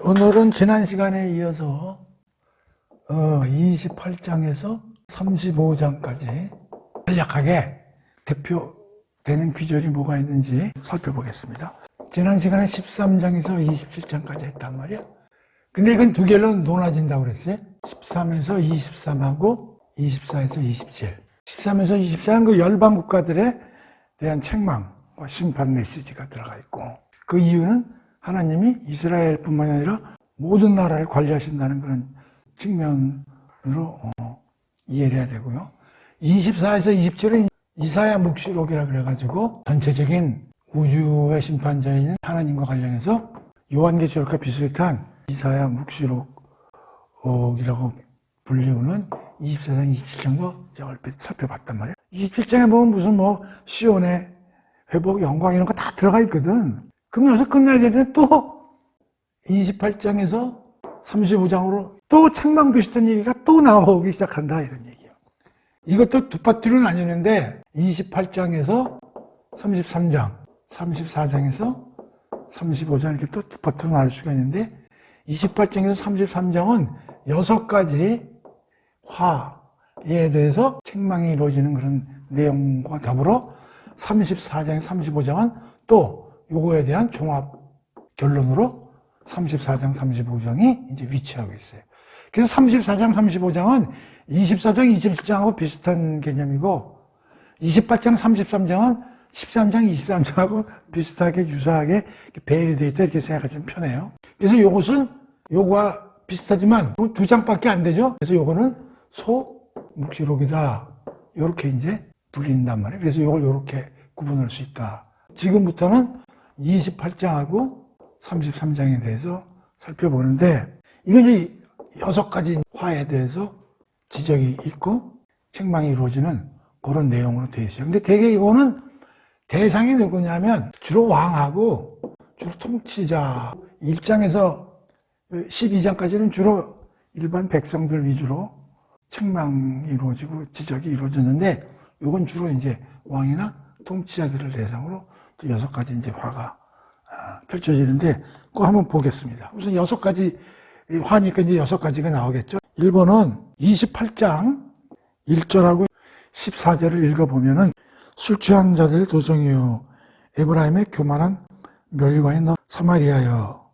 오늘은 지난 시간에 이어서 28장에서 35장까지 간략하게 대표되는 귀절이 뭐가 있는지 살펴보겠습니다. 지난 시간에 13장에서 27장까지 했단 말이야. 근데 이건 두 개로 나눠진다고 그랬어요. 13에서 23하고 24에서 27. 13에서 24는 그 열방 국가들에 대한 책망, 심판 메시지가 들어가 있고, 그 이유는 하나님이 이스라엘뿐만 아니라 모든 나라를 관리하신다는 그런 측면으로 이해를 해야 되고요. 24에서 27은 이사야 묵시록이라 그래가지고 전체적인 우주의 심판자인 하나님과 관련해서 요한계시록과 비슷한 이사야 묵시록이라고 불리우는 24장, 27장도 얼핏 살펴봤단 말이에요. 27장에 보면 무슨 시온의 회복, 영광 이런 거 다 들어가 있거든. 그럼 여기서 끝나야 되는데 또 28장에서 35장으로 또 책망 비슷한 얘기가 또 나오기 시작한다, 이런 얘기예요. 이것도 두 파트로 나뉘는데 28장에서 33장, 34장에서 35장 이렇게 또 두 파트로 나눌 수가 있는데 28장에서 33장은 6가지 화에 대해서 책망이 이루어지는 그런 내용과 더불어 34장, 35장은 또 요거에 대한 종합 결론으로 34장, 35장이 이제 위치하고 있어요. 그래서 34장, 35장은 24장, 27장하고 비슷한 개념이고 28장, 33장은 13장, 23장하고 비슷하게 유사하게 배열이 되어 있다 이렇게 생각하시면 편해요. 그래서 요것은 요거와 비슷하지만 두 장밖에 안 되죠. 그래서 요거는 소묵시록이다 요렇게 이제 불린단 말이에요. 그래서 요걸 요렇게 구분할 수 있다. 지금부터는 28장하고 33장에 대해서 살펴보는데 이건 이제 6가지 화에 대해서 지적이 있고 책망이 이루어지는 그런 내용으로 되어 있어요. 근데 대개 이거는 대상이 누구냐면 주로 왕하고 주로 통치자 1장에서 12장까지는 주로 일반 백성들 위주로 책망이 이루어지고 지적이 이루어졌는데 이건 주로 이제 왕이나 통치자들을 대상으로 또 6가지 이제 화가 펼쳐지는데 그거 한번 보겠습니다. 우선 6가지 화니까 이제 6가지가 나오겠죠. 1번은 28장 1절하고 14절을 읽어보면은 술 취한 자들의 도성이요 에브라임의 교만한 멸관이 너 사마리아여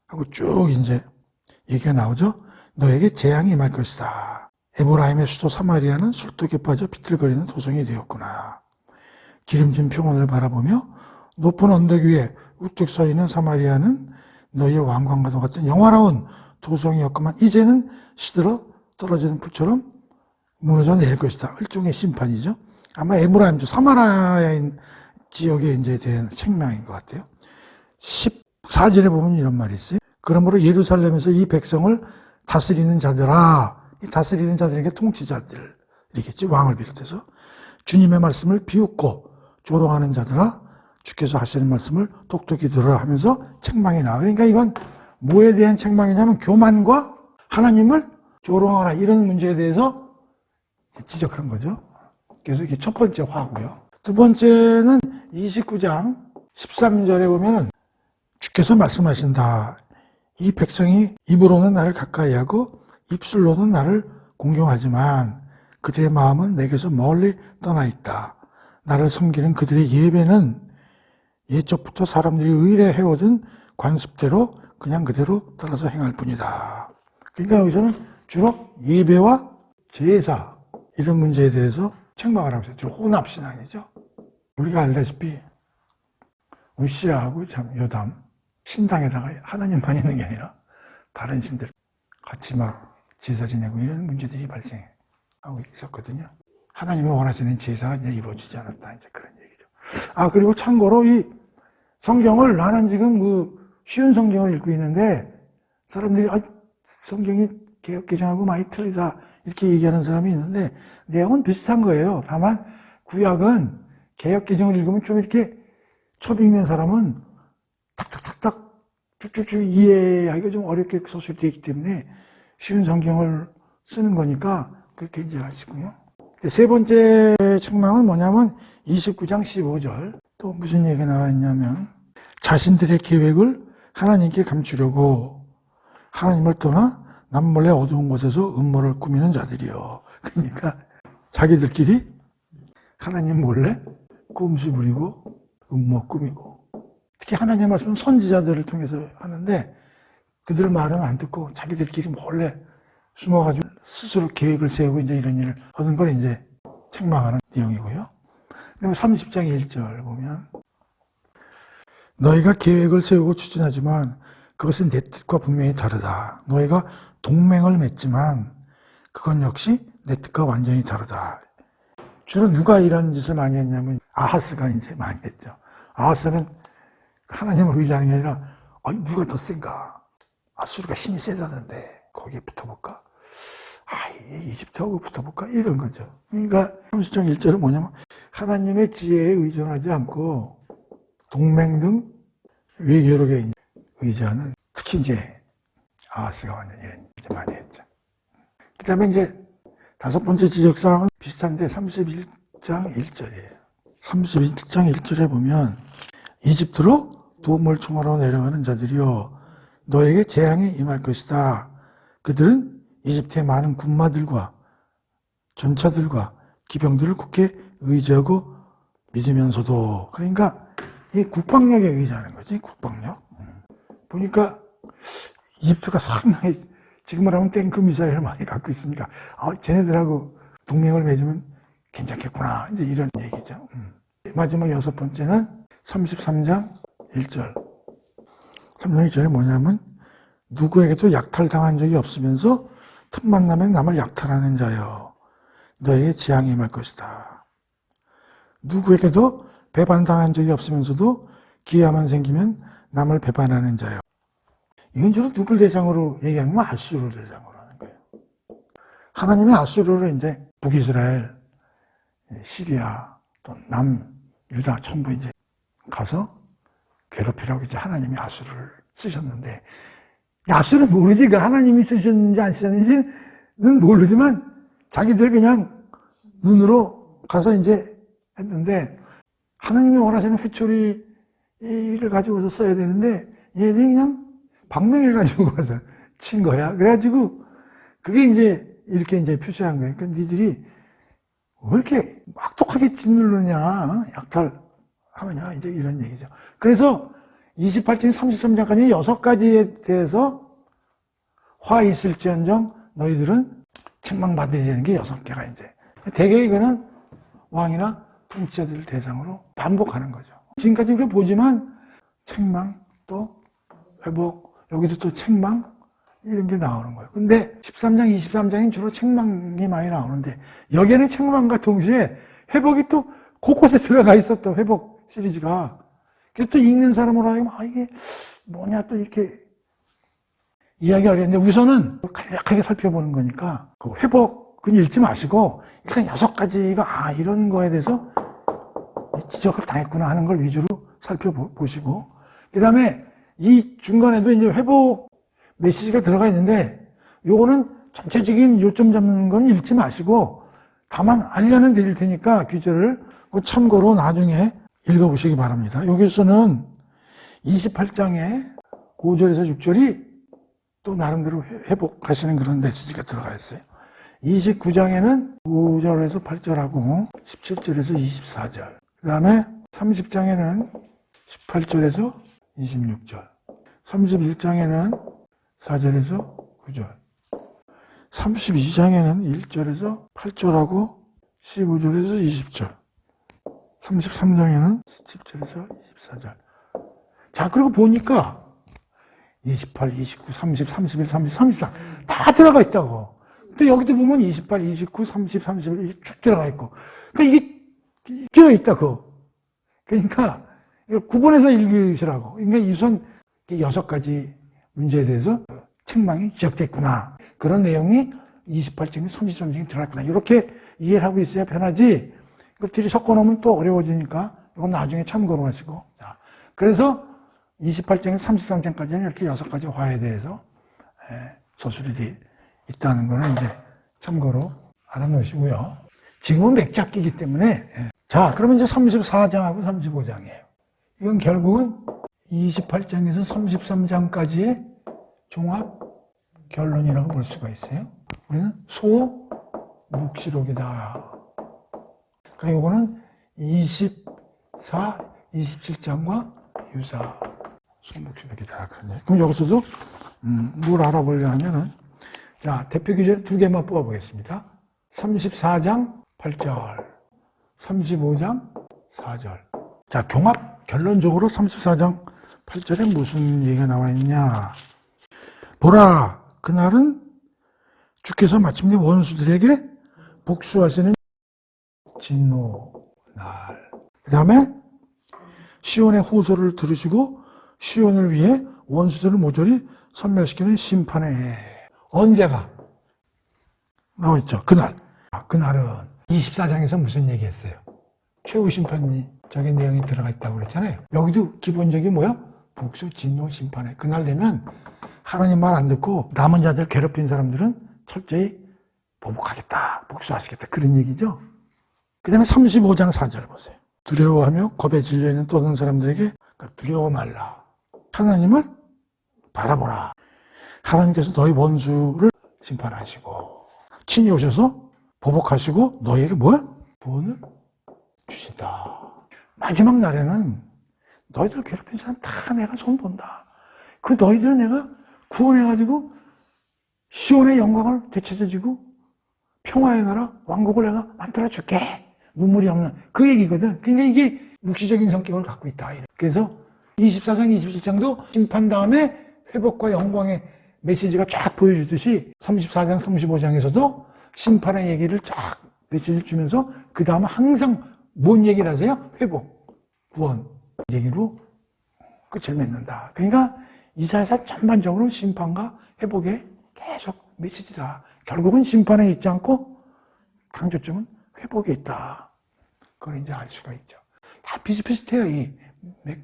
하고 쭉 이제 얘기가 나오죠. 너에게 재앙이 임할 것이다. 에브라임의 수도 사마리아는 술독에 빠져 비틀거리는 도성이 되었구나. 기름진 평원을 바라보며 높은 언덕 위에 우뚝 서 있는 사마리아는 너희의 왕관과도 같은 영화로운 도성이었구만. 이제는 시들어 떨어지는 풀처럼 무너져 내릴 것이다. 일종의 심판이죠. 아마 에브라임 사마리아 지역에 이제 대한 책망인 것 같아요. 14절에 보면 이런 말이 있어요. 그러므로 예루살렘에서 이 백성을 다스리는 자들아, 이 다스리는 자들에게 통치자들이겠지, 왕을 비롯해서 주님의 말씀을 비웃고 조롱하는 자들아, 주께서 하시는 말씀을 똑똑히 들으라 하면서 책망이 나와. 그러니까 이건 뭐에 대한 책망이냐면 교만과 하나님을 조롱하라 이런 문제에 대해서 지적한 거죠. 그래서 이게 첫 번째 화고요. 두 번째는 29장 13절에 보면은 주께서 말씀하신다. 이 백성이 입으로는 나를 가까이 하고 입술로는 나를 공경하지만 그들의 마음은 내게서 멀리 떠나 있다. 나를 섬기는 그들의 예배는 옛적부터 사람들이 의뢰해오던 관습대로 그냥 그대로 따라서 행할 뿐이다. 그러니까 여기서는 주로 예배와 제사 이런 문제에 대해서 책망을 하고 있어요. 주로 혼합신앙이죠. 우리가 알다시피 우시아하고 참 요담 신당에다가 하나님만 있는 게 아니라 다른 신들 같이 막 제사 지내고 이런 문제들이 발생하고 있었거든요. 하나님이 원하시는 제사가 이제 이루어지지 않았다. 이제 그런 얘기죠. 그리고 참고로 이 성경을 나는 지금 쉬운 성경을 읽고 있는데 사람들이 성경이 개혁개정하고 많이 틀리다 이렇게 얘기하는 사람이 있는데 내용은 비슷한 거예요. 다만 구약은 개혁개정을 읽으면 좀 이렇게 처음 읽는 사람은 탁탁탁탁 쭉쭉쭉 이해하기가 좀 어렵게 서술되어 있기 때문에 쉬운 성경을 쓰는 거니까 그렇게 이제 하시고요. 세 번째 책망은 뭐냐면 29장 15절 또 무슨 얘기가 나와 있냐면 자신들의 계획을 하나님께 감추려고 하나님을 떠나 남몰래 어두운 곳에서 음모를 꾸미는 자들이요. 그러니까 자기들끼리 하나님 몰래 꼼수 부리고 음모 꾸미고, 특히 하나님의 말씀은 선지자들을 통해서 하는데 그들 말은 안 듣고 자기들끼리 몰래 숨어가지고 스스로 계획을 세우고 이제 이런 일을 하는 걸 이제 책망하는 내용이고요. 그다음에 30장 1절 보면, 너희가 계획을 세우고 추진하지만 그것은 내 뜻과 분명히 다르다. 너희가 동맹을 맺지만 그건 역시 내 뜻과 완전히 다르다. 주로 누가 이런 짓을 많이 했냐면 아하스가 이제 많이 했죠. 아하스는 하나님을 의지하는 게 아니라 누가 더 센가? 아수르가 힘이 세다는데 거기에 붙어볼까? 이집트하고 붙어볼까? 이런 거죠. 그러니까 30장 1절은 뭐냐면 하나님의 지혜에 의존하지 않고 동맹 등 외교력에 의지하는, 특히 이제 아하스가 완전 이런 짓 많이 했죠. 그 다음에 이제 다섯 번째 지적사항은 비슷한데 31장 1절이에요. 31장 1절에 보면 이집트로 도움을 청하러 내려가는 자들이여 너에게 재앙이 임할 것이다. 그들은 이집트의 많은 군마들과 전차들과 기병들을 굳게 의지하고 믿으면서도, 그러니까 이 국방력에 의지하는 거지, 국방력. 보니까 이집트가 상당히 지금으로 하면 탱크 미사일을 많이 갖고 있으니까 쟤네들하고 동맹을 맺으면 괜찮겠구나, 이제 이런 얘기죠. 마지막 여섯 번째는 33장 1절. 33장 1절에 뭐냐면 누구에게도 약탈당한 적이 없으면서 틈만 나면 남을 약탈하는 자여 너에게 재앙이 임할 것이다. 누구에게도 배반당한 적이 없으면서도 기회만 생기면 남을 배반하는 자여. 이건 주로 누굴 대상으로 얘기하는 건 아수르 대상으로 하는 거예요. 하나님의 아수르를 이제 북이스라엘, 시리아, 또 남유다 전부 이제 가서 괴롭히라고 이제 하나님이 아수르를 쓰셨는데, 아수르는 모르지, 그 하나님이 쓰셨는지 안 쓰셨는지는 모르지만 자기들 그냥 눈으로 가서 이제 했는데, 하나님이 원하시는 회초리를 가지고서 써야 되는데 얘들이 그냥 방맹이를 가지고 가서 친 거야. 그래가지고 그게 이제 이렇게 이제 표시한 거예요. 그러니까 니들이 왜 이렇게 막독하게 짓누르냐, 약탈하느냐, 이제 이런 얘기죠. 그래서 28장 33장까지 6가지에 대해서 화 있을지언정 너희들은 책망받으리라는 게 6개가 이제. 대개 이거는 왕이나 통치자들을 대상으로 반복하는 거죠. 지금까지 우리가 보지만 책망, 또 회복, 여기도 또 책망, 이런 게 나오는 거예요. 근데 13장, 23장은 주로 책망이 많이 나오는데 여기에는 책망과 동시에 회복이 또 곳곳에 들어가 있었던 회복 시리즈가. 그래서 또 읽는 사람으로 하여금 이게 뭐냐 또 이렇게 이해하기 어려운데 우선은 간략하게 살펴보는 거니까 그 회복은 읽지 마시고 일단 6가지가 이런 거에 대해서 지적을 당했구나 하는 걸 위주로 살펴보시고, 그 다음에 이 중간에도 이제 회복 메시지가 들어가 있는데 요거는 전체적인 요점 잡는 건 읽지 마시고 다만 알려는 드릴 테니까 규절을 참고로 나중에 읽어보시기 바랍니다. 여기서는 28장에 5절에서 6절이 또 나름대로 회복하시는 그런 메시지가 들어가 있어요. 29장에는 5절에서 8절하고 17절에서 24절, 그 다음에 30장에는 18절에서 26절, 31장에는 4절에서 9절, 32장에는 1절에서 8절하고 15절에서 20절, 33장에는 17절에서 24절. 자, 그리고 보니까 28, 29, 30, 31, 30, 33 다 들어가 있다고. 또 여기도 보면 28, 29, 30, 31 쭉 들어가 있고. 그러니까 이게 끼어 있다고. 그러니까 이걸 구분해서 읽으시라고. 그러니까 우선 6가지 문제에 대해서 책망이 지적됐구나. 그런 내용이 28장에 33장에 들어갔구나. 이렇게 이해를 하고 있어야 편하지. 이것들이 섞어놓으면 또 어려워지니까 이건 나중에 참고로 하시고. 자, 그래서 28장에서 33장까지는 이렇게 6가지 화에 대해서 서술이 있다는 거는 이제 참고로 알아놓으시고요. 지금은 맥잡기이기 때문에. 자, 그러면 이제 34장하고 35장이에요. 이건 결국은 28장에서 33장까지의 종합 결론이라고 볼 수가 있어요. 우리는 소묵시록이다. 그러니까 요거는 24, 27장과 유사 소묵시록이다. 그럼 여기서도 뭘 알아보려 하면은, 자, 대표 규제 두 개만 뽑아보겠습니다. 34장 8절, 35장 4절. 자, 종합 결론적으로 34장 8절에 무슨 얘기가 나와 있냐. 보라, 그날은 주께서 마침내 원수들에게 복수하시는 진노 날. 그 다음에 시온의 호소를 들으시고 시온을 위해 원수들을 모조리 섬멸시키는 심판의 해. 언제가? 나와있죠. 그날. 그날은 24장에서 무슨 얘기했어요? 최후 심판적인 내용이 들어가 있다고 그랬잖아요. 여기도 기본적인 뭐야? 복수, 진노, 심판의 그날 되면 하나님 말 안 듣고 남은 자들 괴롭힌 사람들은 철저히 보복하겠다, 복수하시겠다, 그런 얘기죠. 그 다음에 35장 4절 보세요. 두려워하며 겁에 질려있는 떠는 사람들에게 두려워 말라. 하나님을 바라보라. 하나님께서 너희 원수를 심판하시고 친히 오셔서 보복하시고 너희에게 뭐야? 구원을 주신다. 마지막 날에는 너희들 괴롭힌 사람 다 내가 손본다. 그 너희들은 내가 구원해가지고 시온의 영광을 되찾아주고 평화의 나라, 왕국을 내가 만들어줄게. 눈물이 없는 그 얘기거든. 그러니까 이게 묵시적인 성격을 갖고 있다. 그래서 24장, 27장도 심판 다음에 회복과 영광의 메시지가 쫙 보여주듯이 34장, 35장에서도 심판의 얘기를 쫙 메시지를 주면서 그 다음에 항상 뭔 얘기를 하세요? 회복, 구원 얘기로 끝을 맺는다. 그러니까 이사야서 전반적으로 심판과 회복에 계속 메시지다. 결국은 심판에 있지 않고 강조점은 회복에 있다. 그걸 이제 알 수가 있죠. 다 비슷비슷해요, 이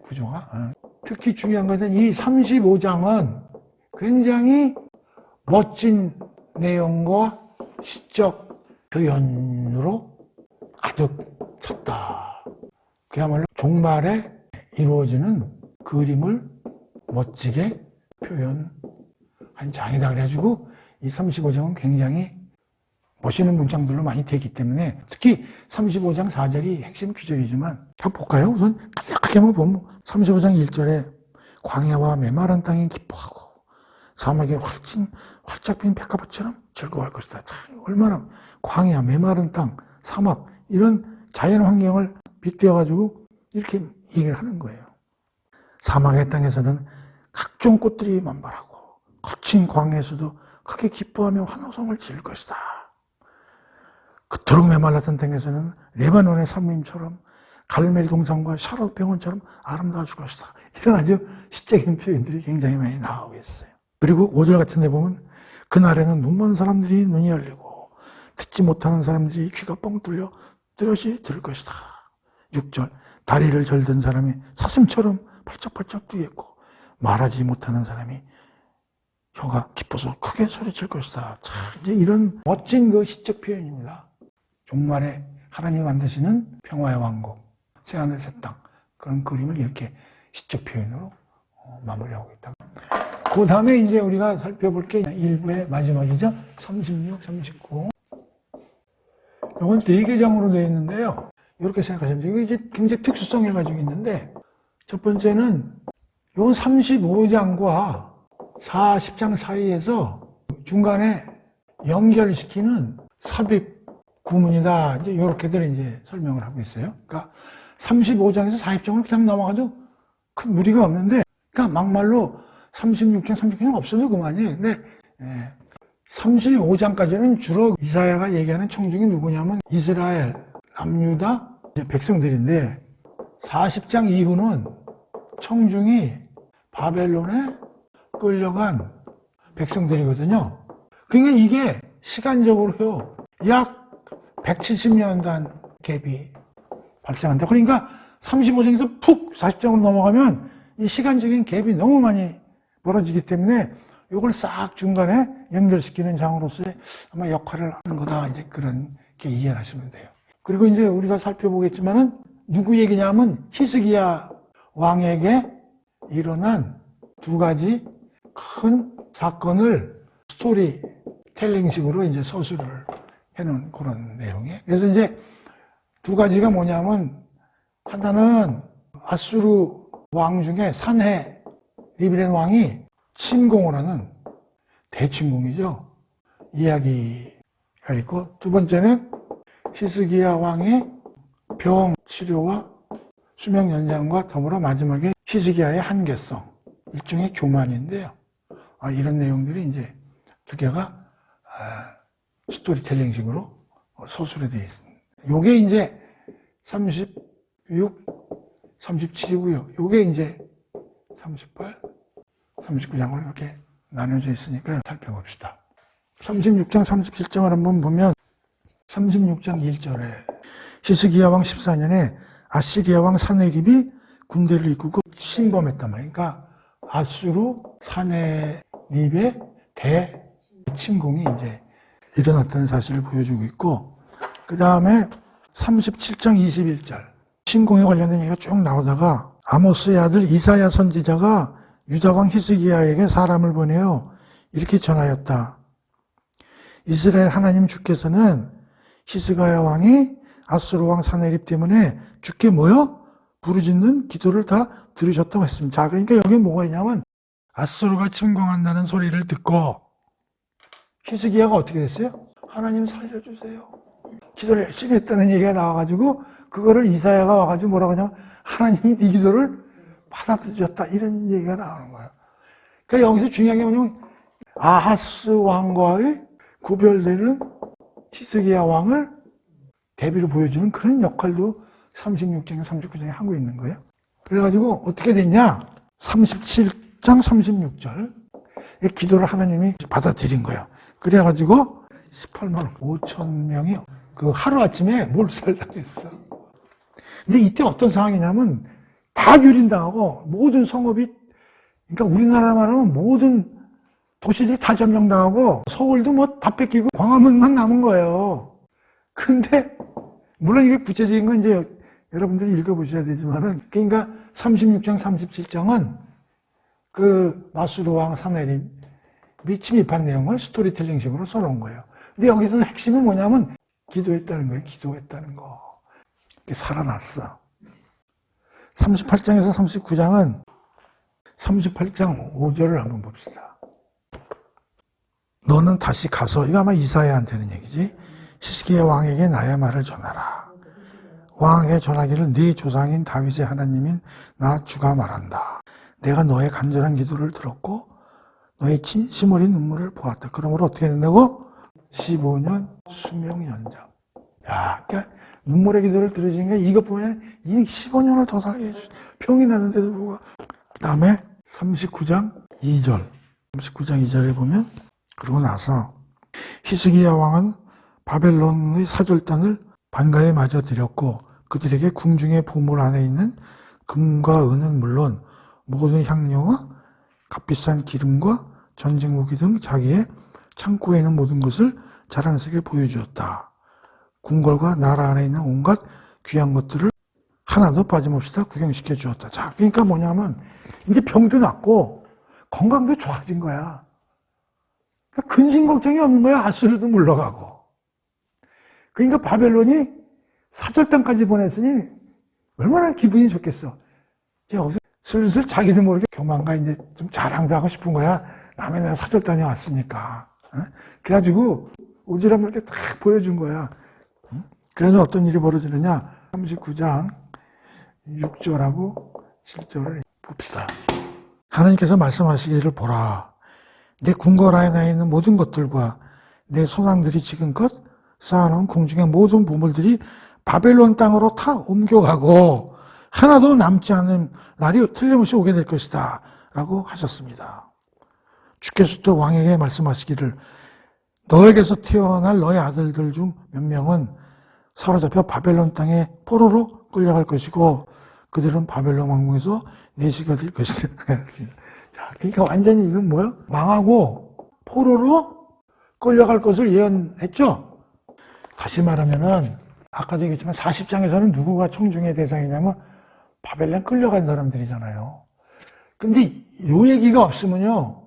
구조가. 특히 중요한 것은 이 35장은 굉장히 멋진 내용과 시적 표현으로 가득 찼다. 그야말로 종말에 이루어지는 그림을 멋지게 표현한 장이다. 그래가지고 이 35장은 굉장히 멋있는 문장들로 많이 되기 때문에 특히 35장 4절이 핵심 구절이지만 한번 볼까요? 우선 간략하게 한번 보면 35장 1절에 광야와 메마른 땅이 기뻐하고 사막에 활짝 핀 백합꽃처럼 즐거워할 것이다. 참 얼마나 광야, 메마른 땅, 사막 이런 자연 환경을 빗대어가지고 이렇게 얘기를 하는 거예요. 사막의 땅에서는 각종 꽃들이 만발하고 거친 광야에서도 크게 기뻐하며 환호성을 지을 것이다. 그토록 메말랐던 땅에서는 레바논의 산림처럼 갈멜 동산과 샤롯 병원처럼 아름다워질 것이다. 이런 아주 시적인 표현들이 굉장히 많이 나오고 있어요. 그리고 5절 같은 데 보면 그날에는 눈먼 사람들이 눈이 열리고 듣지 못하는 사람들이 귀가 뻥 뚫려 뚜렷이 들을 것이다. 6절 다리를 절든 사람이 사슴처럼 펄쩍펄쩍 뛰겠고 말하지 못하는 사람이 혀가 깊어서 크게 소리칠 것이다. 참 이제 이런 멋진 그 시적 표현입니다. 종말에 하나님이 만드시는 평화의 왕국, 새하늘 새 땅 그런 그림을 이렇게 시적 표현으로 마무리하고 있다. 그 다음에 이제 우리가 살펴볼 게 1부의 마지막이죠. 36, 39. 이건 4개 장으로 되어 있는데요. 이렇게 생각하시면 돼요. 이게 이제 굉장히 특수성을 가지고 있는데, 첫 번째는 이건 35장과 40장 사이에서 중간에 연결시키는 삽입 구문이다. 이제 이렇게들 이제 설명을 하고 있어요. 그러니까 35장에서 40장으로 그냥 넘어가도 큰 무리가 없는데, 그러니까 막말로 36장, 36장은 없어도 그만이에요. 근데 35장까지는 주로 이사야가 얘기하는 청중이 누구냐면 이스라엘, 남유다 백성들인데 40장 이후는 청중이 바벨론에 끌려간 백성들이거든요. 그러니까 이게 시간적으로요 약 170년간 갭이 발생한다. 그러니까 35장에서 푹 40장으로 넘어가면 이 시간적인 갭이 너무 많이 벌어지기 때문에 이걸 싹 중간에 연결시키는 장으로서의 아마 역할을 하는 거다. 이제 그렇게 이해를 하시면 돼요. 그리고 이제 우리가 살펴보겠지만은 누구 얘기냐면 히스기야 왕에게 일어난 두 가지 큰 사건을 스토리 텔링식으로 이제 서술을 해놓은 그런 내용이에요. 그래서 이제 두 가지가 뭐냐면, 하나는 아수르 왕 중에 산해 리브렌 왕이 침공을 하는 대침공이죠. 이야기가 있고, 두 번째는 히스기야 왕의 병 치료와 수명 연장과 더불어 마지막에 히스기야의 한계성, 일종의 교만인데요. 이런 내용들이 이제 두 개가 스토리텔링식으로 서술이 되어 있습니다. 요게 이제 36, 37이고요. 요게 이제 38, 39장으로 이렇게 나눠져 있으니까 살펴봅시다. 36장, 37장을 한번 보면 36장 1절에 히스기야 왕 14년에 아시리아 왕 사네립이 군대를 이끌고 침범했단 말이에요. 그러니까 아수르 사네립의 대침공이 이제 일어났다는 사실을 보여주고 있고, 그 다음에 37장 21절 침공에 관련된 얘기가 쭉 나오다가 아모스의 아들 이사야 선지자가 유다 왕 히스기야에게 사람을 보내어 이렇게 전하였다. 이스라엘 하나님 주께서는 히스기야 왕이 아수르 왕 사네립 때문에 주께 모여 부르짖는 기도를 다 들으셨다고 했습니다. 자, 그러니까 여기 뭐가 있냐면 아수르가 침공한다는 소리를 듣고 히스기야가 어떻게 됐어요? 하나님 살려주세요. 기도를 열심히 했다는 얘기가 나와가지고 그거를 이사야가 와가지고 뭐라고 하냐면 하나님이 네 기도를 받아들였다, 이런 얘기가 나오는 거예요. 그러니까 여기서 중요한 게 뭐냐면 아하스 왕과의 구별되는 히스기야 왕을 대비로 보여주는 그런 역할도 36장에 39장에 하고 있는 거예요. 그래가지고 어떻게 됐냐? 37장 36절 기도를 하나님이 받아들인 거예요. 그래가지고 18만 5천 명이 그 하루아침에 몰살당했어. 근데 이때 어떤 상황이냐면 다 유린당하고 모든 성읍이, 그러니까 우리나라만 하면 모든 도시들이 다 점령당하고 서울도 뭐 다 뺏기고 광화문만 남은 거예요. 근데 물론 이게 구체적인 건 이제 여러분들이 읽어보셔야 되지만은, 그러니까 36장 37장은 그 마수르 왕 사네립이 침입한 내용을 스토리텔링식으로 써놓은 거예요. 근데 여기서 핵심은 뭐냐면 기도했다는 거예요. 기도했다는 거. 살아났어. 38장에서 39장은 38장 5절을 한번 봅시다. 너는 다시 가서, 이거 아마 이사야한테는 얘기지, 히스기야 왕에게 나의 말을 전하라. 왕에게 전하기를 네 조상인 다윗의 하나님인 나 주가 말한다. 내가 너의 간절한 기도를 들었고 너의 진심 어린 눈물을 보았다. 그러므로 어떻게 된다고? 15년 수명 연장. 야, 그러니까 눈물의 기도를 들으시니까 이것 보면 이 15년을 더 살게 해주시. 병이 나는데도 불구하고. 그 다음에 39장 2절. 39장 2절에 보면, 그러고 나서 히스기야 왕은 바벨론의 사절단을 반가에 맞아 들였고 그들에게 궁중의 보물 안에 있는 금과 은은 물론 모든 향료와 값비싼 기름과 전쟁 무기 등 자기의 창고에 있는 모든 것을 자랑스럽게 보여주었다. 궁궐과 나라 안에 있는 온갖 귀한 것들을 하나도 빠짐없이 다 구경시켜 주었다. 자, 그러니까 뭐냐면 이제 병도 낫고 건강도 좋아진 거야. 그러니까 근심 걱정이 없는 거야. 아수르도 물러가고. 그러니까 바벨론이 사절단까지 보냈으니 얼마나 기분이 좋겠어. 이제 여기서 슬슬 자기도 모르게 교만과 이제 좀 자랑도 하고 싶은 거야. 남의 나라 사절단이 왔으니까. 그래가지고 오지랖을 이렇게 딱 보여준 거야. 그래서 어떤 일이 벌어지느냐. 39장 6절하고 7절을 봅시다. 하나님께서 말씀하시기를 보라. 내 궁궐 안에 있는 모든 것들과 내 소망들이 지금껏 쌓아놓은 궁중의 모든 보물들이 바벨론 땅으로 다 옮겨가고 하나도 남지 않은 날이 틀림없이 오게 될 것이다 라고 하셨습니다. 주께서 또 왕에게 말씀하시기를 너에게서 태어날 너의 아들들 중 몇 명은 사로잡혀 바벨론 땅에 포로로 끌려갈 것이고 그들은 바벨론 왕궁에서 내시가 될 것이다. 자, 그러니까 완전히 이건 뭐예요? 망하고 포로로 끌려갈 것을 예언했죠. 다시 말하면은 아까도 얘기했지만 40장에서는 누구가 청중의 대상이냐면 바벨론 끌려간 사람들이잖아요. 근데 요 얘기가 없으면요,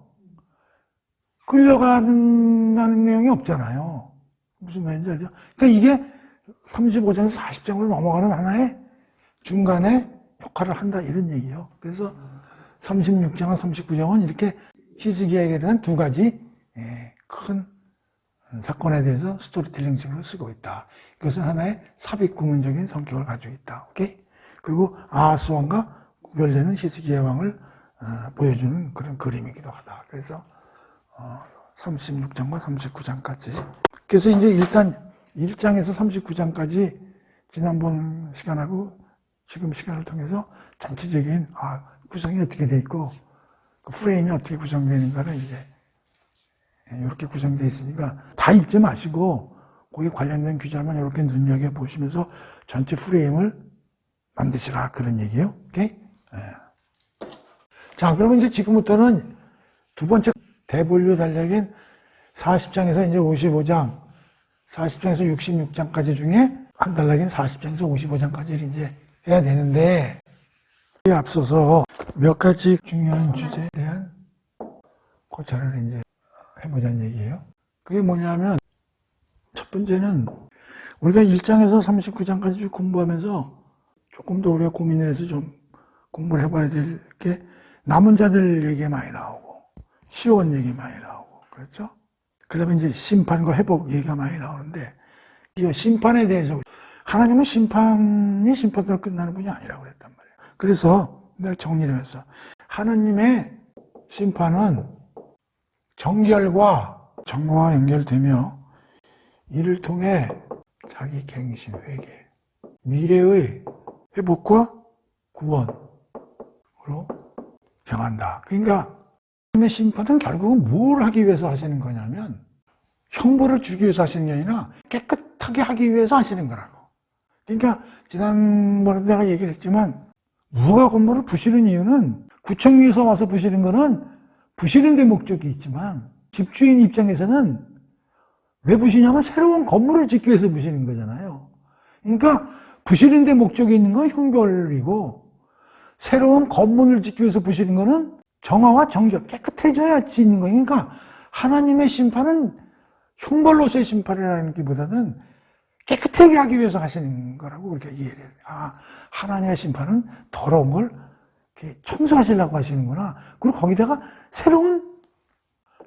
끌려가는 내용이 없잖아요. 무슨 말인지 알죠? 그러니까 이게 35장에서 40장으로 넘어가는 하나의 중간에 역할을 한다, 이런 얘기예요. 그래서 36장과 39장은 이렇게 히스기야에 대한 두 가지 큰 사건에 대해서 스토리텔링식으로 쓰고 있다. 이것은 하나의 삽입구문적인 성격을 가지고 있다. 오케이? 그리고 아하스 왕과 구별되는 히스기야 왕을 보여주는 그런 그림이기도 하다. 그래서 36장과 39장까지. 그래서 이제 일단 1장에서 39장까지 지난번 시간하고 지금 시간을 통해서 전체적인 구성이 어떻게 돼 있고 그 프레임이 어떻게 구성되는가를 이제 이렇게 구성되어 있으니까 다 읽지 마시고 거기 관련된 규절만 이렇게 눈여겨보시면서 전체 프레임을 만드시라, 그런 얘기예요. 오케이? 네. 자, 그러면 이제 지금부터는 두 번째 대본류 달력인 40장에서 이제 55장, 40장에서 66장까지 중에 한 달락인 40장에서 55장까지를 이제 해야 되는데, 이에 앞서서 몇 가지 중요한 주제에 대한 고찰을 이제 해보자는 얘기예요. 그게 뭐냐면, 첫 번째는 우리가 1장에서 39장까지 쭉 공부하면서 조금 더 우리가 고민을 해서 좀 공부를 해봐야 될 게, 남은 자들 얘기가 많이 나오고, 시온 얘기 많이 나오고, 그렇죠? 그 다음에 이제 심판과 회복 얘기가 많이 나오는데, 이 심판에 대해서, 하나님은 심판이 심판으로 끝나는 분이 아니라고 그랬단 말이에요. 그래서 내가 정리를 했어. 하나님의 심판은 정결과 정화와 연결되며 이를 통해 자기 갱신, 회개, 미래의 회복과 구원으로 경한다. 그러니까 하나님의 심판은 결국은 뭘 하기 위해서 하시는 거냐면 형벌을 주기 위해서 하시는 게 아니라 깨끗하게 하기 위해서 하시는 거라고. 그러니까 지난번에도 내가 얘기를 했지만 무화과 건물을 부시는 이유는 구청에서 와서 부시는 거는 부시는 데 목적이 있지만 집주인 입장에서는 왜 부시냐면 새로운 건물을 짓기 위해서 부시는 거잖아요. 그러니까 부시는 데 목적이 있는 건 형벌이고 새로운 건물을 짓기 위해서 부시는 거는 정화와 정결, 깨끗해져야 짓는 거예요. 그러니까 하나님의 심판은 형벌로서의 심판이라는 게보다는 깨끗하게 하기 위해서 하시는 거라고 그렇게 이해를 해요. 하나님의 심판은 더러운 걸 이렇게 청소하시려고 하시는구나. 그리고 거기다가 새로운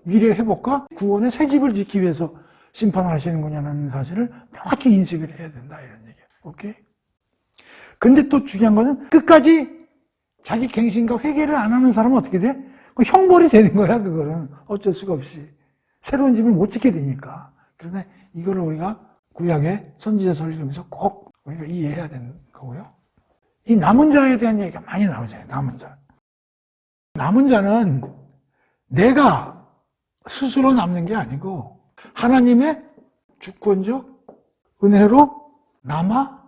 미래 회복과 구원의 새 집을 짓기 위해서 심판을 하시는구나라는 사실을 명확히 인식을 해야 된다, 이런 얘기예요. 오케이? 근데 또 중요한 거는 끝까지 자기 갱신과 회개를 안 하는 사람은 어떻게 돼? 그 형벌이 되는 거야, 그거는. 어쩔 수가 없이. 새로운 집을 못 짓게 되니까. 그런데 이거를 우리가 구약의 선지자서를 읽으면서 꼭 우리가 이해해야 되는 거고요. 이 남은 자에 대한 얘기가 많이 나오잖아요, 남은 자. 남은 자는 내가 스스로 남는 게 아니고 하나님의 주권적 은혜로 남아지는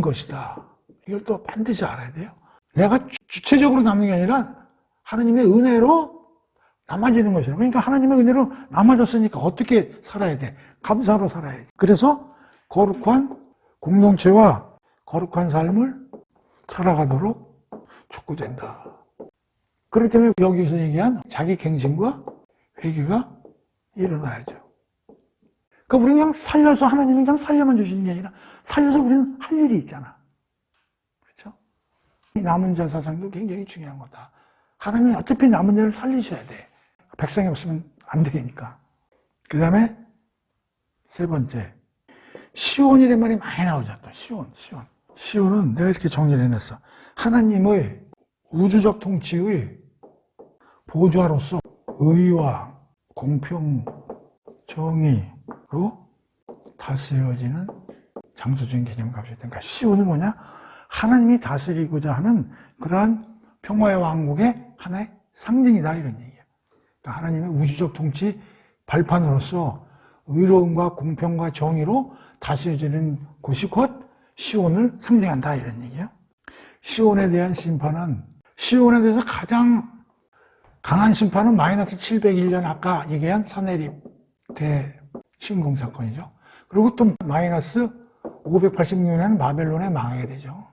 것이다. 이걸 또 반드시 알아야 돼요. 내가 주체적으로 남는 게 아니라 하나님의 은혜로 남아지는 것이라. 그러니까 하나님의 은혜로 남아졌으니까 어떻게 살아야 돼? 감사로 살아야지. 그래서 거룩한 공동체와 거룩한 삶을 살아가도록 촉구된다. 그렇기 때문에 여기서 얘기한 자기 갱신과 회개가 일어나야죠. 그러니까 우리는 그냥 살려서, 하나님은 그냥 살려만 주시는 게 아니라 살려서 우리는 할 일이 있잖아. 그렇죠? 이 남은 자 사상도 굉장히 중요한 거다. 하나님은 어차피 남은 자를 살리셔야 돼. 백성이 없으면 안 되니까. 그 다음에 세 번째, 시온이라는 말이 많이 나오죠. 또 시온. 시온은 내가 이렇게 정리를 해놨어. 하나님의 우주적 통치의 보좌로서 의와 공평, 정의로 다스려지는 장소적인 개념을 가지고 있다. 그러니까 시온은 뭐냐? 하나님이 다스리고자 하는 그러한 평화의 왕국의 하나의 상징이다, 이런 얘기예요. 그러니까 하나님의 우주적 통치 발판으로서 의로움과 공평과 정의로 다스려지는 곳이 곧 시온을 상징한다, 이런 얘기예요. 시온에 대한 심판은, 시온에 대해서 가장 강한 심판은 마이너스 701년 아까 얘기한 사내립 대침공 사건이죠. 그리고 또 마이너스 586년에는 바벨론에 망하게 되죠.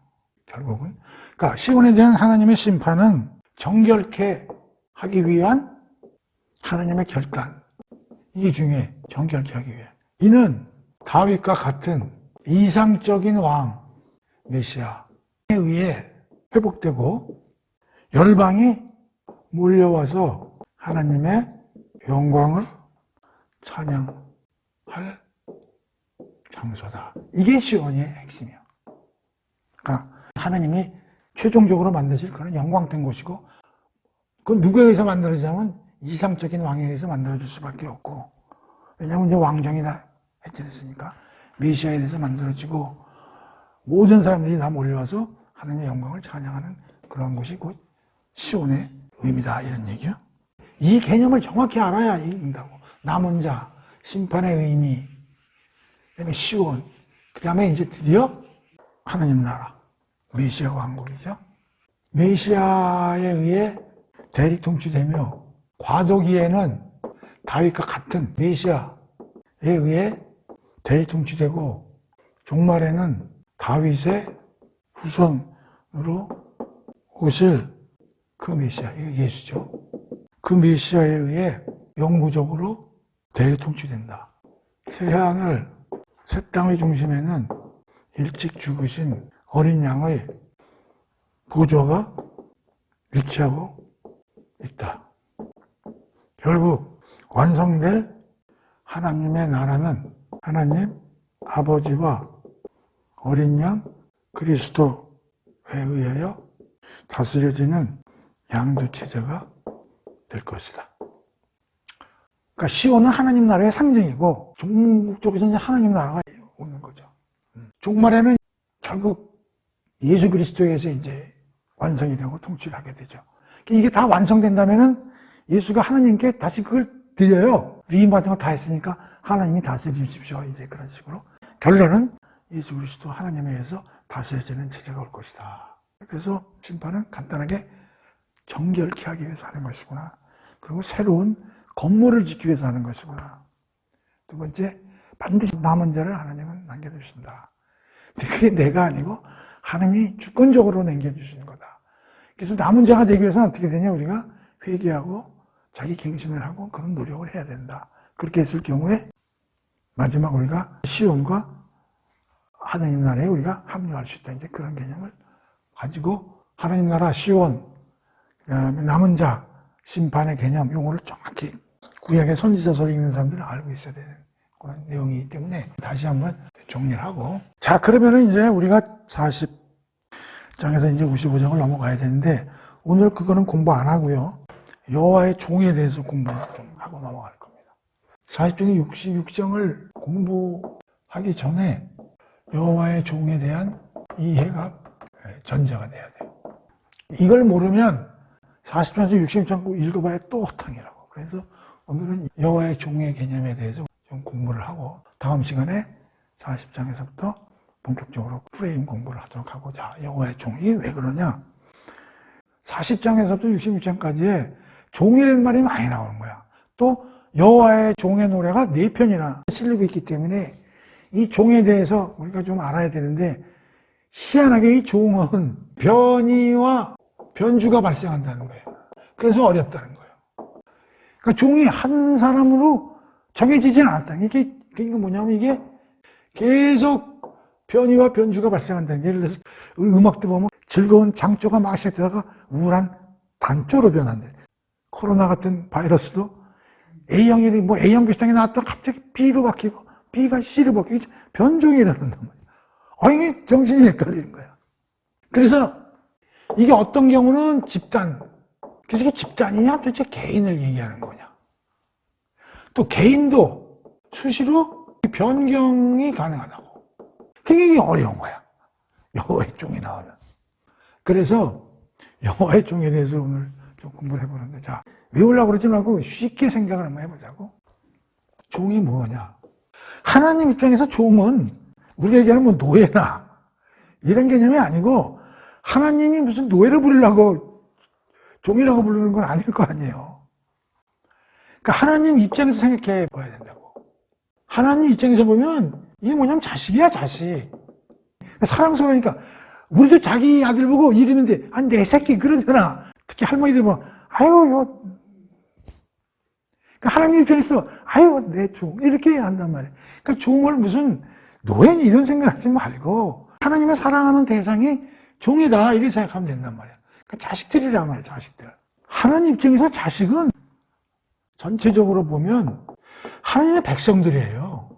결국은. 그러니까 시온에 대한 하나님의 심판은 정결케 하기 위한 하나님의 결단. 이게 중요해. 정결케 하기 위해. 이는 다윗과 같은 이상적인 왕, 메시아에 의해 회복되고 열방이 몰려와서 하나님의 영광을 찬양할 장소다. 이게 시온의 핵심이야. 그러니까 하나님이 최종적으로 만드실 그런 영광된 곳이고, 그건 누구에 의해서 만들어지냐면 이상적인 왕에 의해서 만들어질 수밖에 없고, 왜냐하면 이제 왕정이 다 해체됐으니까 메시아에 대해서 만들어지고 모든 사람들이 다 몰려와서 하나님의 영광을 찬양하는 그런 곳이 곧 시온의 의미다, 이런 얘기요. 이 개념을 정확히 알아야 읽는다고. 남은 자, 심판의 의미, 그다음에 시온, 그 다음에 이제 드디어 하나님 나라, 메시아 왕국이죠. 메시아에 의해 대리 통치되며 과도기에는 다윗과 같은 메시아에 의해 대리 통치되고, 종말에는 다윗의 후손으로 오실 그 메시아, 이거 예수죠. 그 메시아에 의해 영구적으로 대리 통치된다. 새하늘, 새 땅의 중심에는 일찍 죽으신 어린 양의 보좌가 위치하고 있다. 결국 완성될 하나님의 나라는 하나님 아버지와 어린 양 그리스도에 의하여 다스려지는 양도 체제가 될 것이다. 그러니까 시온은 하나님 나라의 상징이고, 종국 쪽에서 이제 하나님 나라가 오는 거죠. 종말에는 결국 예수 그리스도에서 이제 완성이 되고 통치를 하게 되죠. 이게 다 완성된다면은 예수가 하나님께 다시 그걸 드려요. 위임받은 걸 다 했으니까 하나님이 다스려 주십시오. 이제 그런 식으로. 결론은 예수 그리스도 하나님에 의해서 다스려지는 체제가 올 것이다. 그래서 심판은 간단하게 정결케 하기 위해서 하는 것이구나. 그리고 새로운 건물을 짓기 위해서 하는 것이구나. 두 번째, 반드시 남은 자를 하나님은 남겨두신다. 근데 그게 내가 아니고 하나님이 주권적으로 남겨주시는 거다. 그래서 남은 자가 되기 위해서는 어떻게 되냐? 우리가 회개하고 자기 갱신을 하고 그런 노력을 해야 된다. 그렇게 했을 경우에 마지막 우리가 시온과 하나님 나라에 우리가 합류할 수 있다. 이제 그런 개념을 가지고 하나님 나라, 시온, 그다음에 남은 자, 심판의 개념, 용어를 정확히 구약의 선지자서를 읽는 사람들은 알고 있어야 되는 그런 내용이기 때문에 다시 한번 정리를 하고. 자, 그러면은 이제 우리가 40장에서 이제 55장을 넘어가야 되는데, 오늘 그거는 공부 안 하고요. 여호와의 종에 대해서 공부를 좀 하고 넘어갈 겁니다. 40장에 66장을 공부하기 전에 여호와의 종에 대한 이해가 전제가 돼야 돼요. 이걸 모르면 40장에서 66장 읽어봐야 또 허탕이라고. 그래서 오늘은 여호와의 종의 개념에 대해서 좀 공부를 하고, 다음 시간에 40장에서부터 본격적으로 프레임 공부를 하도록 하고. 자, 여호와의 종, 이게 왜 그러냐? 40장에서부터 66장까지의 종이라는 말이 많이 나오는 거야. 또 여호와의 종의 노래가 4편이나 실리고 있기 때문에 이 종에 대해서 우리가 좀 알아야 되는데, 희한하게 이 종은 변이와 변주가 발생한다는 거예요. 그래서 어렵다는 거예요. 그러니까 종이 한 사람으로 정해지진 않았다. 이게 뭐냐면 이게 계속 변이와 변주가 발생한다는 거예요. 예를 들어서 음악도 보면 즐거운 장조가 막 시작되다가 우울한 단조로 변한대. 코로나 같은 바이러스도 A형이 뭐 A형 비슷하게 나왔다가 갑자기 B로 바뀌고 B가 C로 바뀌고 변종이 일어난단 말이에요. 이게 정신이 헷갈리는 거야. 그래서 이게 어떤 경우는 집단, 그래서 이게 집단이냐 도대체 개인을 얘기하는 거냐. 또 개인도 수시로 변경이 가능하다고. 그게 어려운 거야. 여호와의 종이 나오면. 그래서 여호와의 종에 대해서 오늘 좀 공부를 해보는데, 자, 외우려고 그러지 말고 쉽게 생각을 한번 해보자고. 종이 뭐냐? 하나님 입장에서 종은 우리가 얘기하는 뭐 노예나 이런 개념이 아니고, 하나님이 무슨 노예를 부리려고 종이라고 부르는 건 아닐 거 아니에요. 그러니까 하나님 입장에서 생각해 봐야 된다고. 하나님 입장에서 보면 이게 뭐냐면 자식이야, 자식. 사랑스러우니까 우리도 자기 아들 보고 이름인데, 아, 내 새끼, 그러잖아. 특히 할머니들 보면, 아유, 그러니까 하나님 입장에서, 아유, 내 종. 이렇게 한단 말이에요. 그러니까 종을 무슨 노예니 이런 생각하지 말고, 하나님의 사랑하는 대상이 종이다. 이렇게 생각하면 된단 말이에요. 그러니까 자식들이란 말이에요, 자식들. 하나님 입장에서 자식은 전체적으로 보면 하나님의 백성들이에요.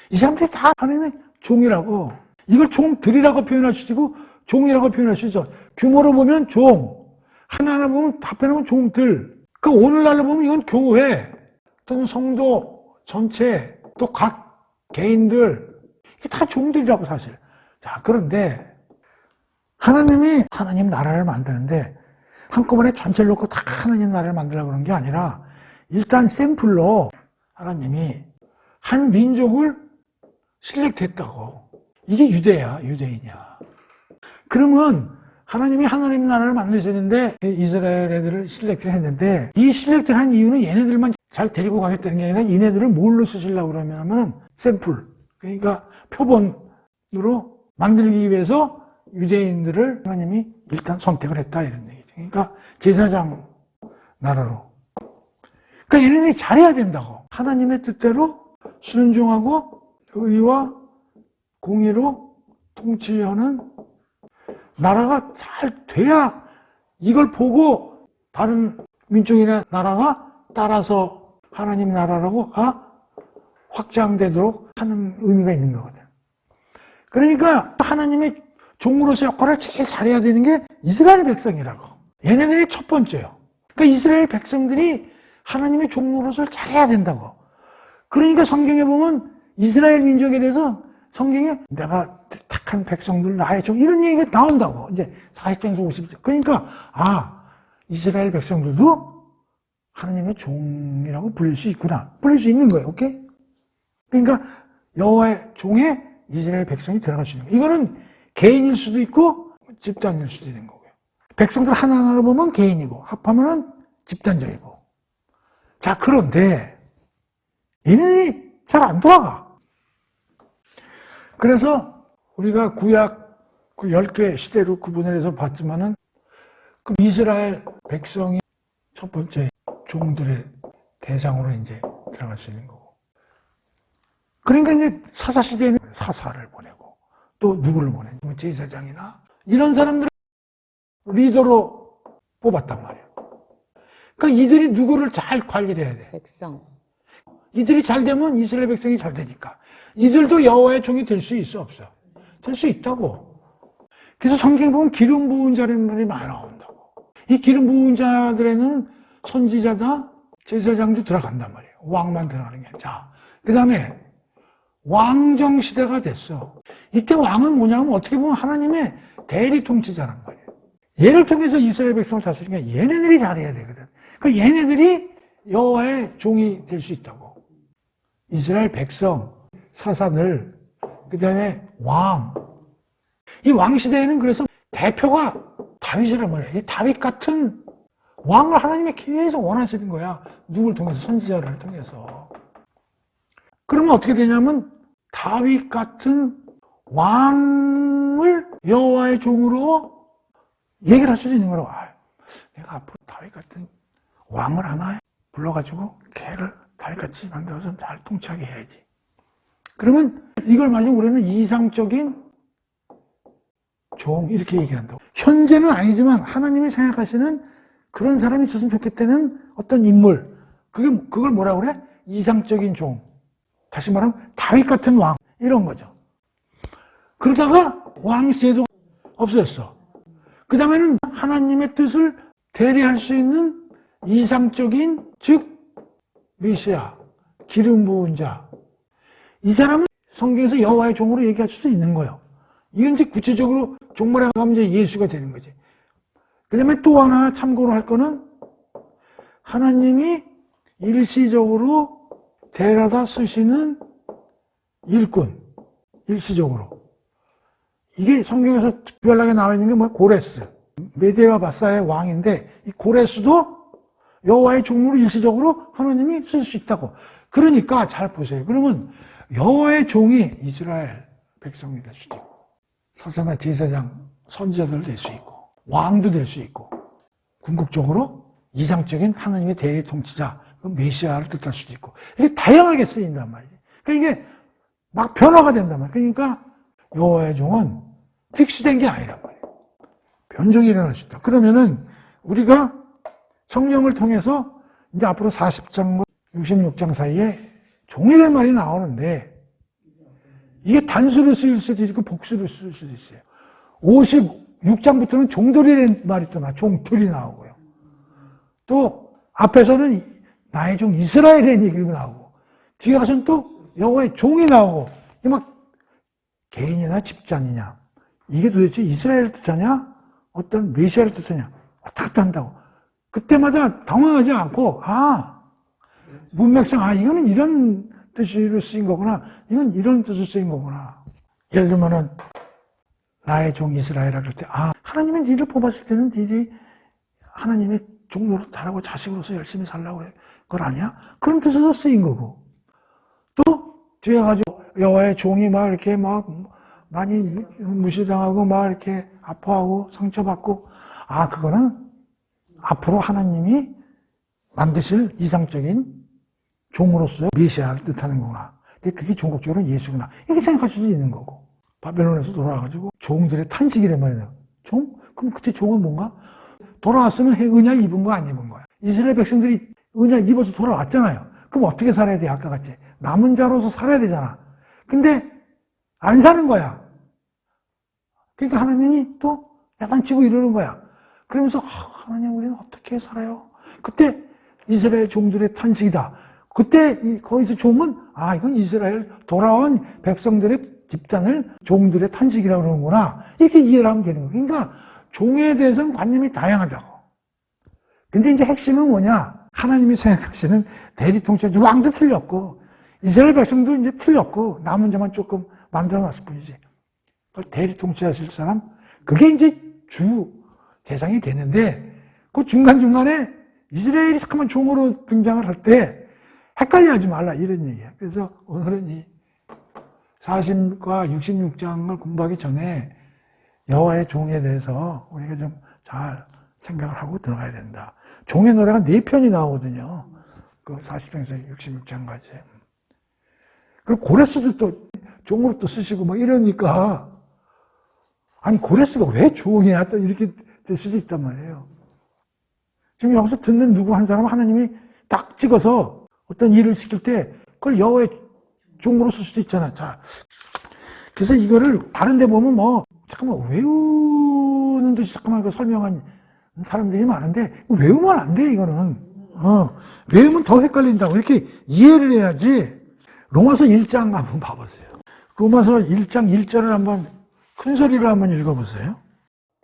이 사람들이 다 하나님의 종이라고. 이걸 종들이라고 표현할 수도 있고 종이라고 표현할 수 있어. 규모로 보면 종, 하나하나 보면 답변하면 종들. 그 오늘날로 보면 이건 교회 또는 성도 전체 또 각 개인들 이게 다 종들이라고 사실. 자, 그런데 하나님이 하나님 나라를 만드는데 한꺼번에 전체를 놓고 다 하나님 나라를 만들려고 그런 게 아니라 일단 샘플로 하나님이 한 민족을 실렉트했다고. 이게 유대야, 유대인이야. 그러면 하나님이 하나님 나라를 만드셨는데 이스라엘 애들을 실렉트했는데 이 실렉트를 한 이유는 얘네들만 잘 데리고 가겠다는 게 아니라 얘네들을 뭘로 쓰시려고 그러면은 샘플, 그러니까 표본으로 만들기 위해서 유대인들을 하나님이 일단 선택을 했다 이런 얘기죠. 그러니까 제사장 나라로. 그러니까 얘네들이 잘해야 된다고. 하나님의 뜻대로 순종하고 의와 공의로 통치하는 나라가 잘 돼야 이걸 보고 다른 민족이나 나라가 따라서 하나님 나라라고가 확장되도록 하는 의미가 있는 거거든. 그러니까 하나님의 종으로서 역할을 제일 잘해야 되는 게 이스라엘 백성이라고. 얘네들이 첫 번째요. 그러니까 이스라엘 백성들이 하나님의 종으로서 잘해야 된다고. 그러니까 성경에 보면 이스라엘 민족에 대해서 성경에 내가 택한 백성들 나의 종 이런 얘기가 나온다고. 이제 40장에서 50장. 그러니까 이스라엘 백성들도 하나님의 종이라고 불릴 수 있구나. 불릴 수 있는 거예요. 오케이? 그러니까 여호와의 종에 이스라엘 백성이 들어갈 수 있는 거예요. 이거는 개인일 수도 있고 집단일 수도 있는 거고요. 백성들 하나하나로 보면 개인이고 합하면은 집단적이고. 자, 그런데 얘네들이 잘 안 돌아가. 그래서 우리가 구약 그 10개 시대로 구분을 해서 봤지만은 그 이스라엘 백성이 첫 번째 종들의 대상으로 이제 들어갈 수 있는 거고. 그러니까 이제 사사 시대에는 사사를 보내고 또 누구를 보내고 제사장이나 이런 사람들을 리더로 뽑았단 말이에요. 그러니까 이들이 누구를 잘 관리를 해야 돼. 백성. 이들이 잘 되면 이스라엘 백성이 잘 되니까. 이들도 여호와의 종이 될 수 있어, 없어? 될 수 있다고. 그래서 성경에 보면 기름 부은 자라는 말이 많이 나온다고. 이 기름 부은 자들에는 선지자다, 제사장도 들어간단 말이에요. 왕만 들어가는 게 아니라. 자, 그 다음에 왕정 시대가 됐어. 이때 왕은 뭐냐면 어떻게 보면 하나님의 대리 통치자란 말이에요. 얘를 통해서 이스라엘 백성을 다스리니까 얘네들이 잘해야 되거든. 그러니까 얘네들이 여호와의 종이 될 수 있다고. 이스라엘 백성, 사사들, 그 다음에 왕. 이 왕 시대에는 그래서 대표가 다윗이란 말이에요. 이 다윗 같은 왕을 하나님이 계속 원하시는 거야. 누굴 통해서? 선지자를 통해서. 그러면 어떻게 되냐면 다윗 같은 왕을 여호와의 종으로 얘기를 할 수도 있는 거라고. 내가 앞으로 다윗 같은 왕을 하나 불러가지고 걔를 다윗같이 만들어서 잘 통치하게 해야지. 그러면 이걸 말이죠. 우리는 이상적인 종 이렇게 얘기한다고. 현재는 아니지만 하나님이 생각하시는 그런 사람이 있었으면 좋겠다는 어떤 인물. 그걸 뭐라고 그래? 이상적인 종. 다시 말하면 다윗 같은 왕 이런 거죠. 그러다가 왕 시대도 없어졌어. 그 다음에는 하나님의 뜻을 대리할 수 있는 이상적인 즉 메시아, 기름 부은 자. 이 사람은 성경에서 여호와의 종으로 얘기할 수도 있는 거예요. 이건 이제 구체적으로 종말에 가면 이제 예수가 되는 거지. 그 다음에 또 하나 참고로 할 거는 하나님이 일시적으로 데려다 쓰시는 일꾼. 일시적으로. 이게 성경에서 특별하게 나와 있는 게 뭐야? 고레스. 메데와 바사의 왕인데 이 고레스도 여호와의 종으로 일시적으로 하나님이 쓸 수 있다고. 그러니까 잘 보세요. 그러면 여호와의 종이 이스라엘 백성이 될 수도 있고 사사나 제사장 선지자들 될 수 있고, 왕도 될 수 있고, 궁극적으로 이상적인 하나님의 대리 통치자, 그 메시아를 뜻할 수도 있고, 이게 다양하게 쓰인단 말이지. 그러니까 이게 막 변화가 된단 말이야. 그러니까 여호와의 종은 픽스된 게 아니란 말이에요. 변종이 일어날 수 있다. 그러면은 우리가 성령을 통해서 이제 앞으로 40장과 66장 사이에 종이라는 말이 나오는데, 이게 단수로 쓰일 수도 있고 복수로 쓰일 수도 있어요. 56장부터는 종들이라는 말이 또 종들이 나오고요. 또 앞에서는 나의 종 이스라엘의 얘기가 나오고, 뒤에 가서는 또 여호와의 종이 나오고, 이게 막 개인이나 집단이냐, 이게 도대체 이스라엘을 뜻하냐, 어떤 메시아를 뜻하냐, 왔다 갔다 한다고. 그때마다 당황하지 않고, 문맥상, 이거는 이런 뜻으로 쓰인 거구나, 이건 이런 뜻으로 쓰인 거구나. 예를 들면은 나의 종 이스라엘이라 그럴 때, 하나님은 니를 뽑았을 때는 니들이 하나님의 종로로 잘하고 자식으로서 열심히 살라고 그걸 아니야? 그런 뜻에서 쓰인 거고. 또 뒤에 가지고 여호와의 종이 막 이렇게 막 많이 무시당하고 막 이렇게 아파하고 상처받고, 그거는 앞으로 하나님이 만드실 이상적인 종으로서 메시아를 뜻하는 거구나. 근데 그게 종국적으로 예수구나. 이렇게 생각할 수도 있는 거고. 바벨론에서 돌아와가지고 종들의 탄식이란 말이에요. 종? 그럼 그때 종은 뭔가? 돌아왔으면 은혜를 입은 거 안 입은 거야. 이스라엘 백성들이 은혜를 입어서 돌아왔잖아요. 그럼 어떻게 살아야 돼? 아까 같이 남은 자로서 살아야 되잖아. 근데 안 사는 거야. 그러니까 하나님이 또 야단치고 이러는 거야. 그러면서 하나님 우리는 어떻게 살아요? 그때 이스라엘 종들의 탄식이다. 그때 거기서 종은 이건 이스라엘 돌아온 백성들의 집단을 종들의 탄식이라고 그러는구나. 이렇게 이해를 하면 되는 거예요. 그러니까 종에 대해서는 관념이 다양하다고. 근데 이제 핵심은 뭐냐? 하나님이 생각하시는 대리통치, 왕도 틀렸고, 이스라엘 백성도 이제 틀렸고, 남은 자만 조금 만들어 놨을 뿐이지. 그걸 대리통치하실 사람, 그게 이제 주 대상이 되는데, 그 중간중간에 이스라엘이 잠깐만 종으로 등장을 할 때, 헷갈려 하지 말라, 이런 얘기야. 그래서 오늘은 이 40과 66장을 공부하기 전에 여호와의 종에 대해서 우리가 좀 잘 생각을 하고 들어가야 된다. 종의 노래가 4편이 나오거든요. 그 40장에서 66장까지. 그리고 고레스도 또 종으로 또 쓰시고 막 이러니까, 고레스가 왜 종이야? 또 이렇게 될 수도 있단 말이에요. 지금 여기서 듣는 누구 한 사람 하나님이 딱 찍어서 어떤 일을 시킬 때 그걸 여호와의 종으로 쓸 수도 있잖아. 자, 그래서 이거를 다른 데 보면 잠깐만 외우는 듯이 잠깐만 그 설명한 사람들이 많은데 외우면 안 돼, 이거는. 외우면 더 헷갈린다고. 이렇게 이해를 해야지. 로마서 1장 한번 봐보세요. 로마서 1장 1절을 한번 큰 소리로 한번 읽어보세요.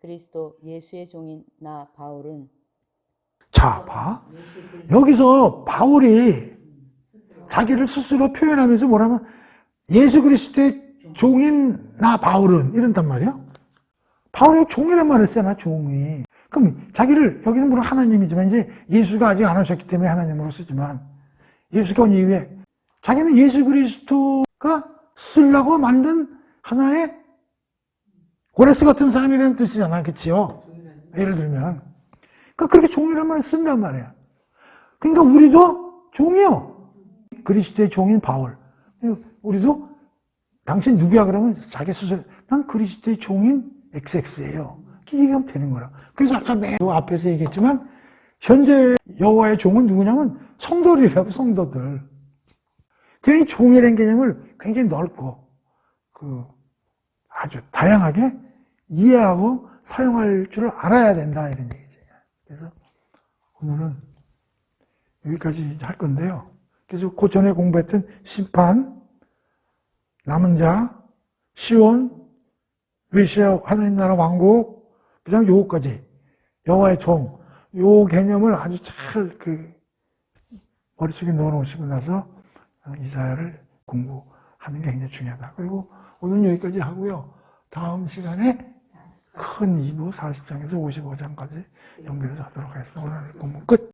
그리스도 예수의 종인 나 바울은. 자, 봐. 여기서 바울이 자기를 스스로 표현하면서 뭐라면 예수 그리스도의 종인 나 바울은 이런단 말이야. 바울이 종이란 말을 쓰잖아, 종이. 그럼 자기를, 여기는 물론 하나님이지만 이제 예수가 아직 안 오셨기 때문에 하나님으로 쓰지만, 예수가 온 이후에 자기는 예수 그리스도가 쓰려고 만든 하나의 고레스 같은 사람이라는 뜻이잖아, 그치요? 예를 들면. 그러니까 그렇게 종이란 말을 쓴단 말이야. 그러니까 우리도 종이요. 그리스도의 종인 바울. 우리도 당신 누구야? 그러면 자기 스스로 난 그리스도의 종인 XX예요. 이렇게 얘기하면 되는 거라. 그래서 아까 맨 앞에서 얘기했지만 현재 여호와의 종은 누구냐면 성도들이라고, 성도들. 그냥 종이라는 개념을 굉장히 넓고 아주 다양하게 이해하고 사용할 줄 알아야 된다, 이런 얘기죠. 그래서 오늘은 여기까지 할 건데요. 그래서 그 전에 공부했던 심판, 남은 자, 시온, 메시아, 하나님 나라 왕국, 그 다음에 요거까지 여호와의 종, 요 개념을 아주 잘 머릿속에 넣어놓으시고 나서 이사야를 공부하는 게 굉장히 중요하다. 그리고 오늘은 여기까지 하고요. 다음 시간에 큰 2부 40장에서 55장까지 연결해서 하도록 하겠습니다. 오늘 공부 끝!